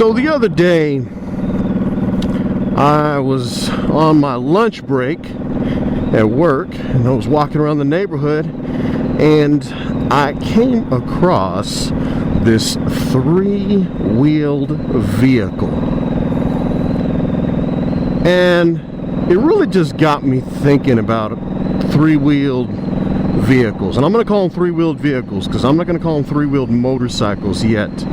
So the other day, I was on my lunch break at work, and I was walking around the neighborhood, and I came across this three-wheeled vehicle. And it really just got me thinking about three-wheeled vehicles. And I'm going to call them three-wheeled vehicles because I'm not going to call them three-wheeled motorcycles yet.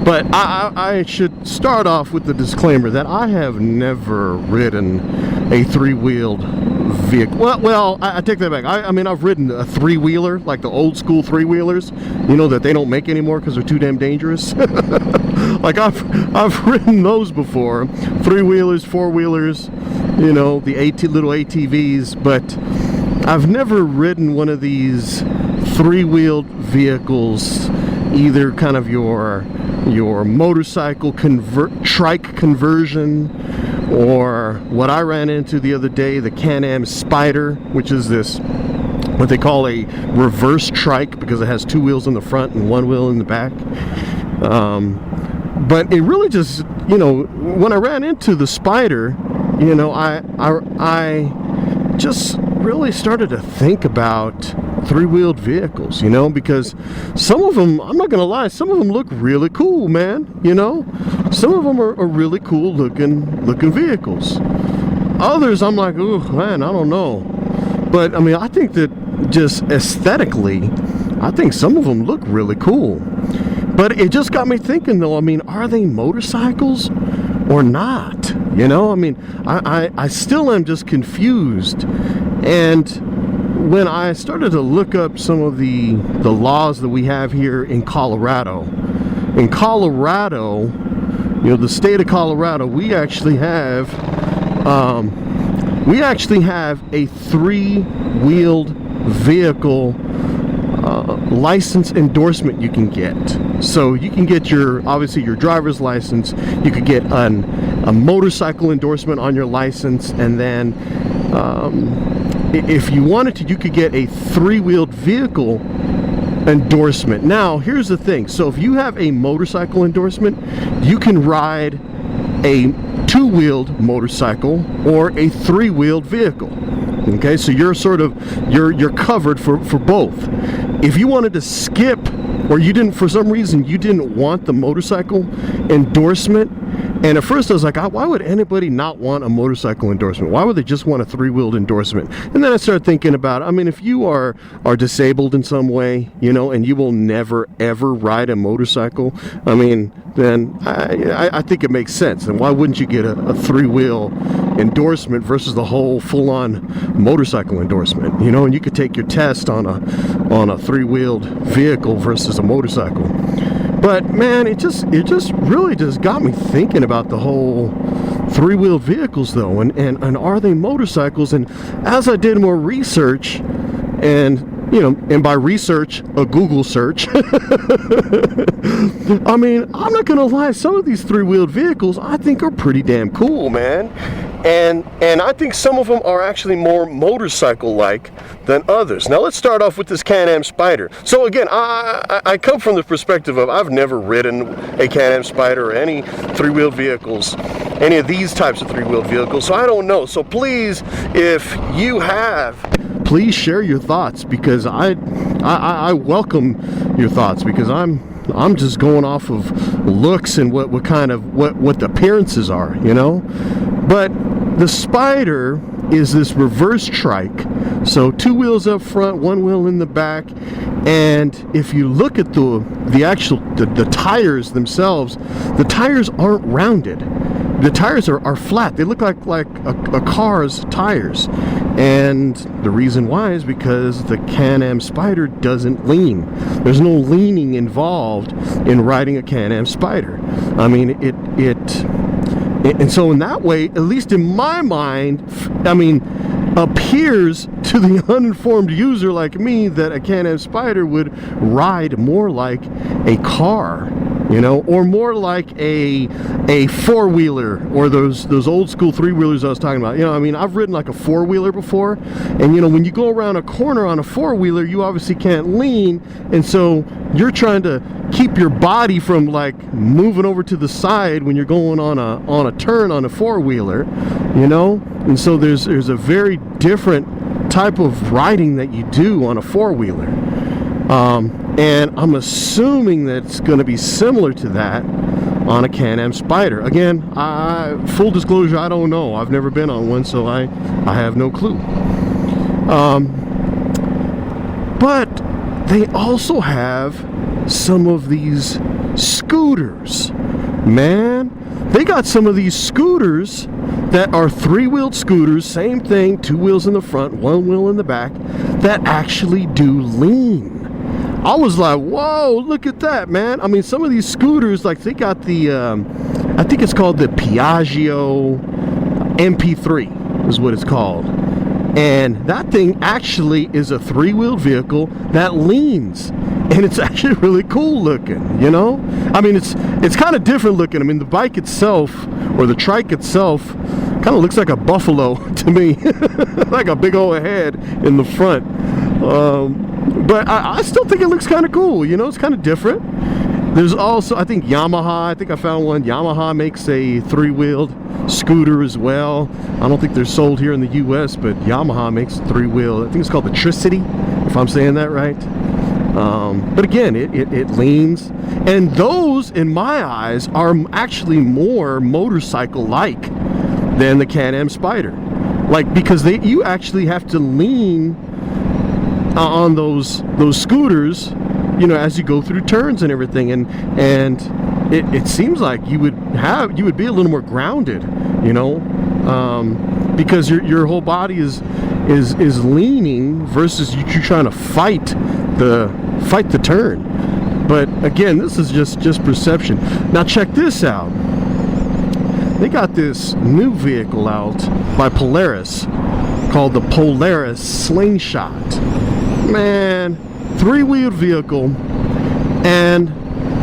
But I should start off with the disclaimer that I have never ridden a three-wheeled vehicle. Well, I take that back. I mean, I've ridden a three-wheeler, like the old school three-wheelers, you know, that they don't make anymore because they're too damn dangerous. Like I've ridden those before, three-wheelers, four-wheelers, you know, the little ATVs, but I've never ridden one of these three-wheeled vehicles, either kind of your motorcycle trike conversion, or what I ran into the other day, the Can-Am Spyder, which is this what they call a reverse trike because it has two wheels in the front and one wheel in the back. But it really just, you know, when I ran into the Spyder, you know, I just really started to think about three-wheeled vehicles, you know, because some of them, I'm not gonna lie, some of them look really cool, man, you know. Some of them are really cool looking vehicles. Others I'm like, oh man, I don't know. But I mean, I think that just aesthetically, I think some of them look really cool. But it just got me thinking though, I mean, are they motorcycles or not? You know, I mean, I still am just confused. And when I started to look up some of the laws that we have here in Colorado, you know, the state of Colorado, we actually have a three-wheeled vehicle license endorsement you can get. So you can get obviously your driver's license, you could get a motorcycle endorsement on your license, and then if you wanted to, you could get a three-wheeled vehicle endorsement. Now, here's the thing. So if you have a motorcycle endorsement, you can ride a two-wheeled motorcycle or a three-wheeled vehicle. Okay, so you're covered for both. If you wanted to skip, or you didn't, for some reason, you didn't want the motorcycle endorsement, and at first I was like, why would anybody not want a motorcycle endorsement? Why would they just want a three-wheeled endorsement? And then I started thinking about, I mean, if you are disabled in some way, you know, and you will never, ever ride a motorcycle, I mean, then I think it makes sense. And why wouldn't you get a three-wheel endorsement versus the whole full-on motorcycle endorsement? You know, and you could take your test on a three-wheeled vehicle versus a motorcycle. But man, it just really just got me thinking about the whole three-wheeled vehicles though, and are they motorcycles? And as I did more research, and you know, and by research, a Google search, I mean, I'm not gonna lie, some of these three-wheeled vehicles I think are pretty damn cool, man. And I think some of them are actually more motorcycle-like than others. Now let's start off with this Can-Am Spyder. So again, I come from the perspective of I've never ridden a Can-Am Spyder or any three-wheeled vehicles, any of these types of three-wheeled vehicles, so I don't know. So please, if you have, please share your thoughts, because I welcome your thoughts, because I'm just going off of looks and what the appearances are, you know. But the Spyder is this reverse trike, so two wheels up front, one wheel in the back. And if you look at the tires themselves, the tires aren't rounded. The tires are flat. They look like a car's tires. And the reason why is because the Can-Am Spyder doesn't lean. There's no leaning involved in riding a Can-Am Spyder. I mean, and so in that way, at least in my mind, I mean, appears to the uninformed user like me that a Can-Am Spyder would ride more like a car you know, or more like a four-wheeler, or those old school three-wheelers I was talking about. You know, I mean, I've ridden like a four-wheeler before, and you know, when you go around a corner on a four-wheeler, you obviously can't lean, and so you're trying to keep your body from like moving over to the side when you're going on a turn on a four-wheeler, you know. And so there's a very different type of riding that you do on a four-wheeler, and I'm assuming that it's going to be similar to that on a Can-Am Spyder. Again, full disclosure, I don't know. I've never been on one, so I have no clue. But they also have some of these scooters. Man, they got some of these scooters that are three-wheeled scooters, same thing, two wheels in the front, one wheel in the back, that actually do lean. I was like, whoa, look at that, man. I mean, some of these scooters, like they got the, I think it's called the Piaggio MP3 is what it's called. And that thing actually is a three-wheeled vehicle that leans. And it's actually really cool looking, you know? I mean, it's kind of different looking. I mean, the bike itself, or the trike itself, kind of looks like a buffalo to me. Like a big old head in the front. But I still think it looks kind of cool, you know? It's kind of different. There's also, I think Yamaha, I think I found one. Yamaha makes a three-wheeled scooter as well. I don't think they're sold here in the US, but Yamaha makes a three-wheel. I think it's called the Tricity, if I'm saying that right. But again, it leans. And those, in my eyes, are actually more motorcycle-like than the Can-Am Spyder. Like, because you actually have to lean on those scooters, you know, as you go through turns and everything, and it seems like you would be a little more grounded, you know, because your whole body is leaning versus you trying to fight the turn. But again, this is just perception. Now check this out. They got this new vehicle out by Polaris called the Polaris Slingshot. Man, three-wheeled vehicle,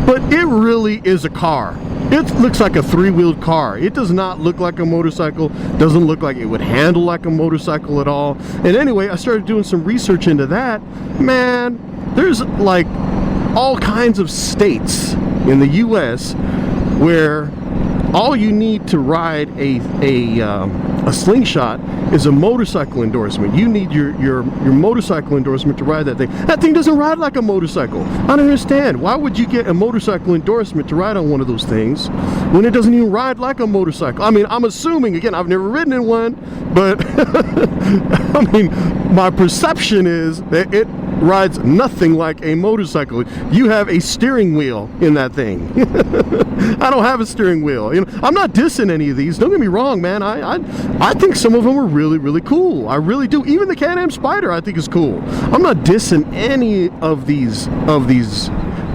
but it really is a car. It looks like a three-wheeled car. It does not look like a motorcycle. Doesn't look like it would handle like a motorcycle at all. And anyway, I started doing some research into that. Man, there's like all kinds of states in the US where all you need to ride a slingshot is a motorcycle endorsement. You need your motorcycle endorsement to ride that thing. That thing doesn't ride like a motorcycle. I don't understand. Why would you get a motorcycle endorsement to ride on one of those things when it doesn't even ride like a motorcycle? I mean, I'm assuming, again, I've never ridden in one, but I mean, my perception is that it rides nothing like a motorcycle. You have a steering wheel in that thing. I don't have a steering wheel. You know, I'm not dissing any of these. Don't get me wrong, man. I think some of them are really, really cool. I really do. Even the Can-Am Spyder I think is cool. I'm not dissing any of these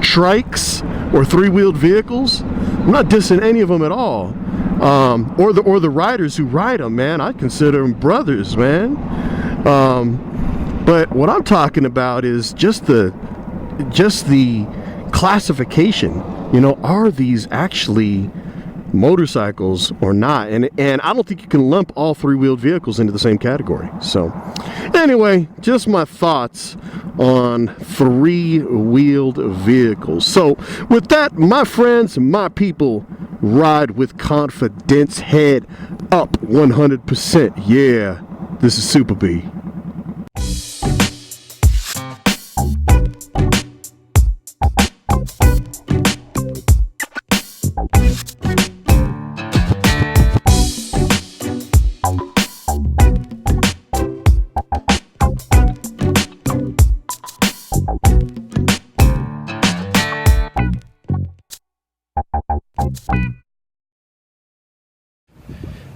trikes or three-wheeled vehicles. I'm not dissing any of them at all. Or the riders who ride them, man. I consider them brothers, man. But what I'm talking about is just the classification. You know, are these actually motorcycles or not? And I don't think you can lump all three-wheeled vehicles into the same category. So anyway, just my thoughts on three-wheeled vehicles. So with that, my friends, my people, ride with confidence, head up 100%. Yeah, this is SoopaBee.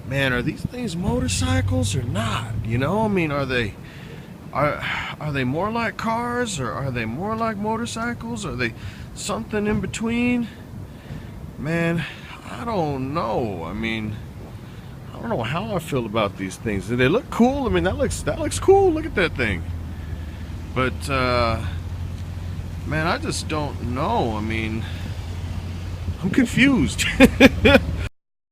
Man, are these things motorcycles or not? You know, I mean, are they more like cars, or are they more like motorcycles? Are they something in between? Man, I don't know. I mean, I don't know how I feel about these things. Do they look cool? I mean, that looks cool. Look at that thing. But man, I just don't know. I mean, I'm confused.